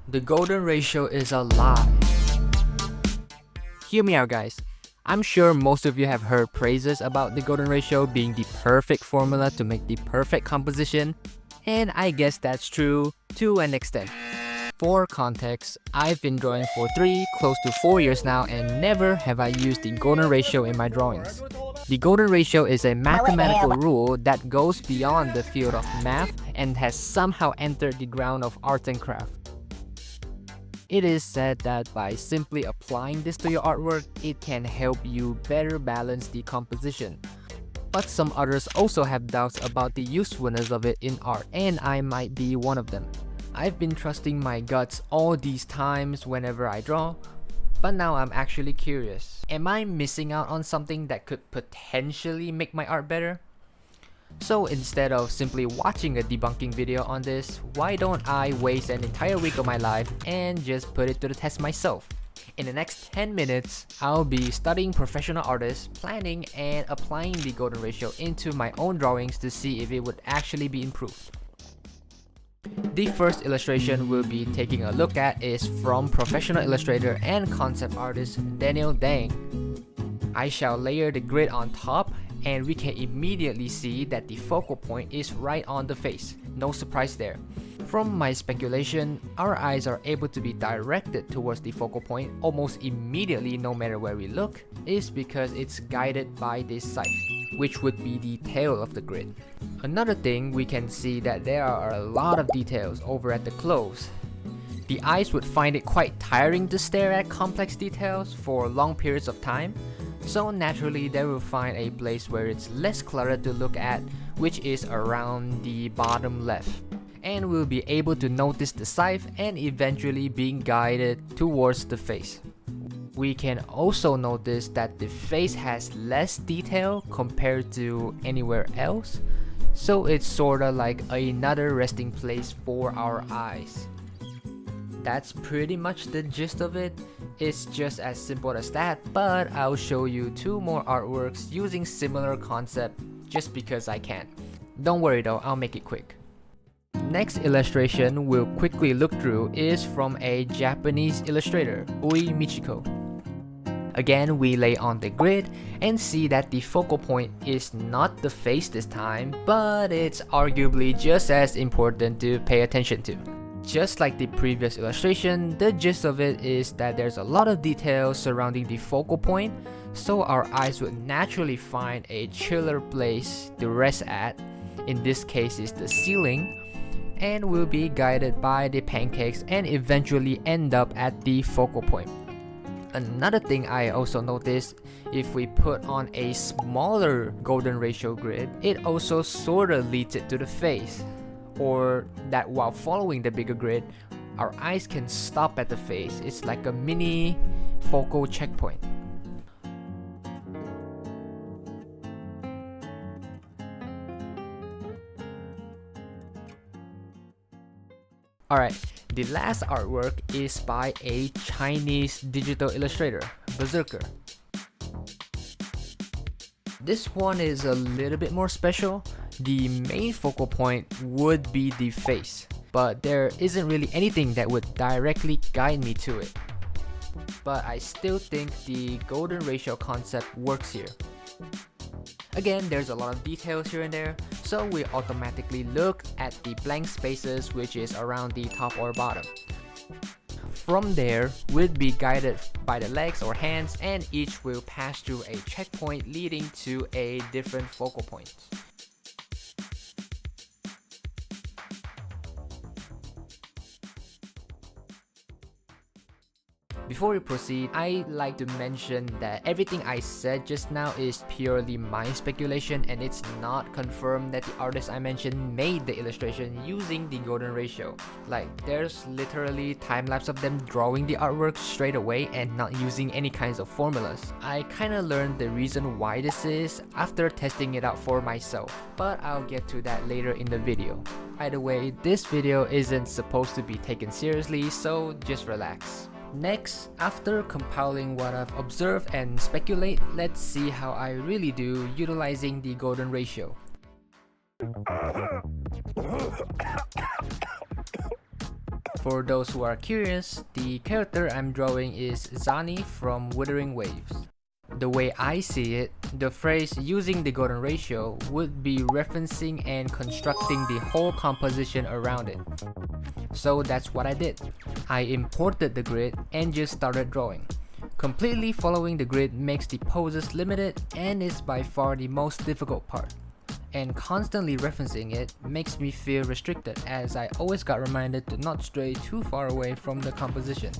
The golden ratio is a lie. Hear me out, guys. I'm sure most of you have heard praises about the golden ratio being the perfect formula to make the perfect composition, and I guess that's true to an extent. For context, I've been drawing for close to 4 years now, and never have I used the golden ratio in my drawings. The golden ratio is a mathematical rule that goes beyond the field of math and has somehow entered the ground of art and craft. It is said that by simply applying this to your artwork, it can help you better balance the composition. But some others also have doubts about the usefulness of it in art, and I might be one of them. I've been trusting my guts all these times whenever I draw, but now I'm actually curious. Am I missing out on something that could potentially make my art better? So instead of simply watching a debunking video on this, why don't I waste an entire week of my life and just put it to the test myself? In the next 10 minutes, I'll be studying professional artists, planning and applying the golden ratio into my own drawings to see if it would actually be improved. The first illustration we'll be taking a look at is from professional illustrator and concept artist Daniel Dang. I shall layer the grid on top, and we can immediately see that the focal point is right on the face. No surprise there. From my speculation, our eyes are able to be directed towards the focal point almost immediately no matter where we look, is because it's guided by this scythe, which would be the tail of the grid. Another thing, we can see that there are a lot of details over at the close. The eyes would find it quite tiring to stare at complex details for long periods of time, so naturally they will find a place where it's less cluttered to look at, which is around the bottom left. And we'll be able to notice the scythe and eventually being guided towards the face. We can also notice that the face has less detail compared to anywhere else, so it's sorta like another resting place for our eyes. That's pretty much the gist of it. It's just as simple as that, but I'll show you two more artworks using similar concept just because I can. Don't worry though, I'll make it quick. Next illustration we'll quickly look through is from a Japanese illustrator, Ui Michiko. Again, we lay on the grid and see that the focal point is not the face this time, but it's arguably just as important to pay attention to. Just like the previous illustration, the gist of it is that there's a lot of details surrounding the focal point, so our eyes would naturally find a chiller place to rest at. In this case is the ceiling, and will be guided by the pancakes and eventually end up at the focal point. Another thing I also noticed, if we put on a smaller golden ratio grid, it also sorta leads it to the face. Or that while following the bigger grid, our eyes can stop at the face. It's like a mini focal checkpoint. Alright, the last artwork is by a Chinese digital illustrator, Berserker. This one is a little bit more special. The main focal point would be the face, but there isn't really anything that would directly guide me to it. But I still think the golden ratio concept works here. Again, there's a lot of details here and there, so we automatically look at the blank spaces which is around the top or bottom. From there, we'll be guided by the legs or hands, and each will pass through a checkpoint leading to a different focal point. Before we proceed, I'd like to mention that everything I said just now is purely my speculation, and it's not confirmed that the artist I mentioned made the illustration using the golden ratio. Like, there's literally time-lapse of them drawing the artwork straight away and not using any kinds of formulas. I kinda learned the reason why this is after testing it out for myself, but I'll get to that later in the video. Either way, this video isn't supposed to be taken seriously, so just relax. Next, after compiling what I've observed and speculate, let's see how I really do utilizing the golden ratio. For those who are curious, the character I'm drawing is Zani from Wuthering Waves. The way I see it, the phrase using the golden ratio would be referencing and constructing the whole composition around it. So that's what I did. I imported the grid and just started drawing. Completely following the grid makes the poses limited and is by far the most difficult part. And constantly referencing it makes me feel restricted, as I always got reminded to not stray too far away from the composition.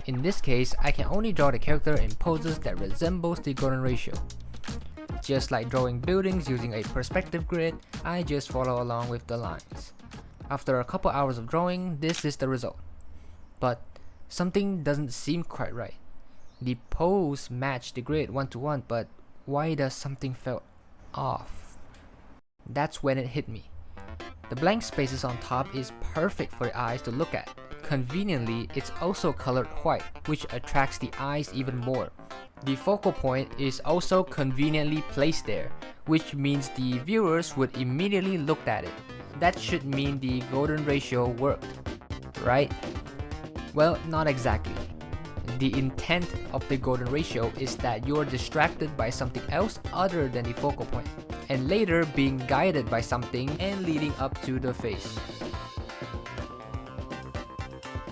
In this case, I can only draw the character in poses that resembles the golden ratio. Just like drawing buildings using a perspective grid, I just follow along with the lines. After a couple hours of drawing, this is the result. But something doesn't seem quite right. The pose matched the grid one to one, but why does something feel off? That's when it hit me. The blank spaces on top is perfect for the eyes to look at. Conveniently, it's also colored white, which attracts the eyes even more. The focal point is also conveniently placed there, which means the viewers would immediately look at it. That should mean the golden ratio worked, right? Well, not exactly. The intent of the golden ratio is that you're distracted by something else other than the focal point, and later being guided by something and leading up to the face.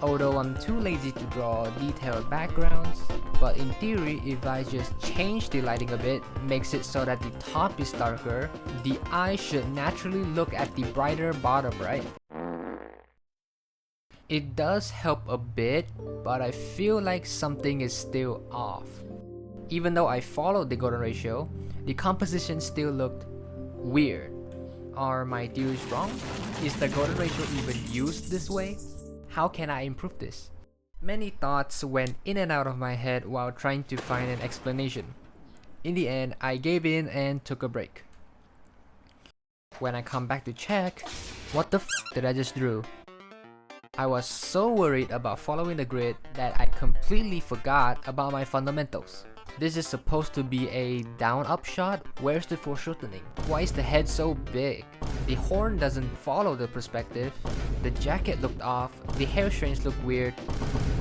Although I'm too lazy to draw detailed backgrounds, but in theory, if I just change the lighting a bit, makes it so that the top is darker, the eye should naturally look at the brighter bottom, right? It does help a bit, but I feel like something is still off. Even though I followed the golden ratio, the composition still looked weird. Are my theories wrong? Is the golden ratio even used this way? How can I improve this? Many thoughts went in and out of my head while trying to find an explanation. In the end, I gave in and took a break. When I come back to check, what the f did I just draw? I was so worried about following the grid that I completely forgot about my fundamentals. This is supposed to be a down-up shot. Where's the foreshortening? Why is the head so big? The horn doesn't follow the perspective. The jacket looked off. The hair strands looked weird.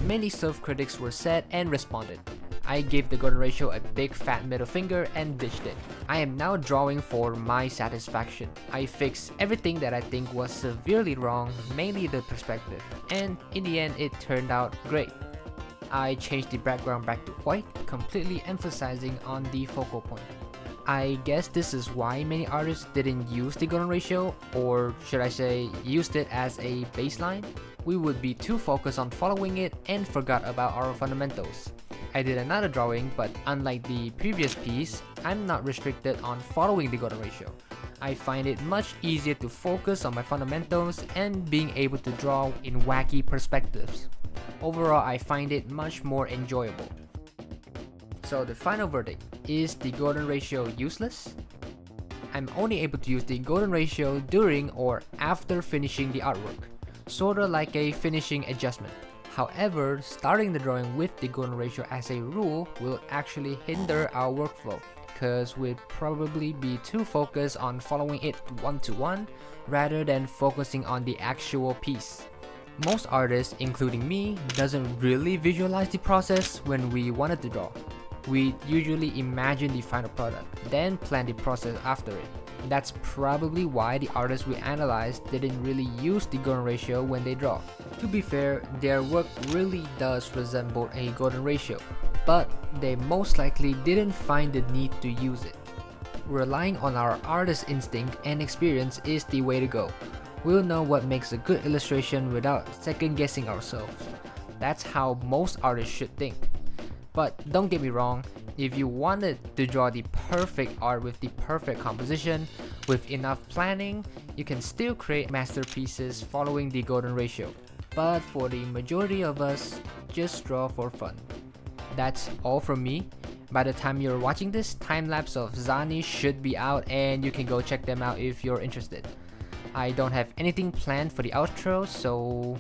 Many self-critics were said and responded. I gave the golden ratio a big fat middle finger and ditched it. I am now drawing for my satisfaction. I fixed everything that I think was severely wrong, mainly the perspective, and in the end it turned out great. I changed the background back to white, completely emphasizing on the focal point. I guess this is why many artists didn't use the golden ratio, or should I say, used it as a baseline. We would be too focused on following it and forgot about our fundamentals. I did another drawing, but unlike the previous piece, I'm not restricted on following the golden ratio. I find it much easier to focus on my fundamentals and being able to draw in wacky perspectives. Overall, I find it much more enjoyable. So the final verdict, is the golden ratio useless? I'm only able to use the golden ratio during or after finishing the artwork, sorta like a finishing adjustment. However, starting the drawing with the golden ratio as a rule will actually hinder our workflow, cause we'd probably be too focused on following it one to one rather than focusing on the actual piece. Most artists, including me, doesn't really visualize the process when we wanted to draw. We usually imagine the final product, then plan the process after it. That's probably why the artists we analyzed didn't really use the golden ratio when they draw. To be fair, their work really does resemble a golden ratio, but they most likely didn't find the need to use it. Relying on our artist instinct and experience is the way to go. We'll know what makes a good illustration without second guessing ourselves. That's how most artists should think. But don't get me wrong, if you wanted to draw the perfect art with the perfect composition, with enough planning, you can still create masterpieces following the golden ratio. But for the majority of us, just draw for fun. That's all from me. By the time you're watching this, time-lapse of Zani should be out and you can go check them out if you're interested. I don't have anything planned for the outro, so